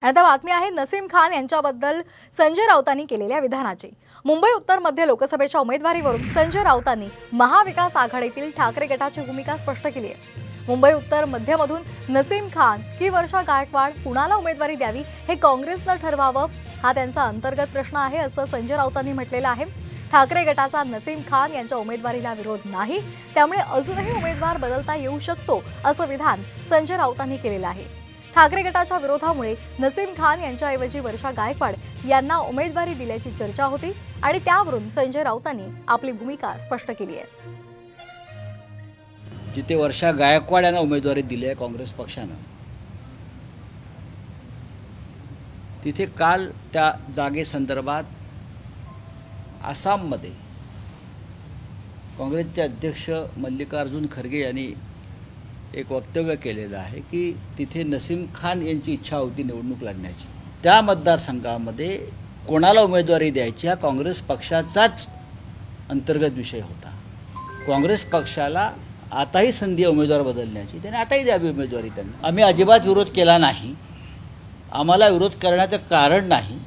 आणि आता बातमी आहे नसीम खान यांच्याबद्दल संजय राऊतांनी केलेल्या विधानाची। मुंबई उत्तर मध्ये लोकसभेच्या उमेदवारीवरून संजय राऊतांनी महाविकास आघाडीतील ठाकरे गटाची भूमिका स्पष्ट केली आहे। मुंबई उत्तर मध्यमधून नसीम खान की वर्षा गायकवाड कुणाला उमेदवारी द्यावी हे काँग्रेसनं ठरवावं, हा त्यांचा अंतर्गत प्रश्न आहे असं संजय राऊतांनी म्हटलेलं आहे। ठाकरे गटाचा नसीम खान यांच्या उमेदवारीला विरोध नाही, त्यामुळे अजूनही उमेदवार बदलता येऊ शकतो असं विधान संजय राऊतांनी केलेलं आहे। ठाकरे गटाच्या विरोधामुळे नसीम खान यांच्याऐवजी वर्षा गायकवाड यांना उमेदवारी दिल्याची चर्चा होती आणि त्यावरून संजय राऊतांनी आपली भूमिका स्पष्ट केली आहे। जिथे वर्षा गायकवाड यांना उमेदवारी दिली आहे काँग्रेस पक्षानं, तिथे काल त्या जागेसंदर्भात आसाममध्ये काँग्रेसचे अध्यक्ष मल्लिकार्जुन खरगे यांनी एक वक्तव्य केलेलं आहे की तिथे नसीम खान यांची इच्छा होती निवडणूक लढण्याची। त्या मतदारसंघामध्ये कोणाला उमेदवारी द्यायची हा काँग्रेस पक्षाचाच अंतर्गत विषय होता। काँग्रेस पक्षाला आताही संधी उमेदवार बदलण्याची, त्याने आताही द्यावी उमेदवारी त्यांनी। आम्ही अजिबात विरोध केला नाही, आम्हाला विरोध करण्याचं कारण नाही।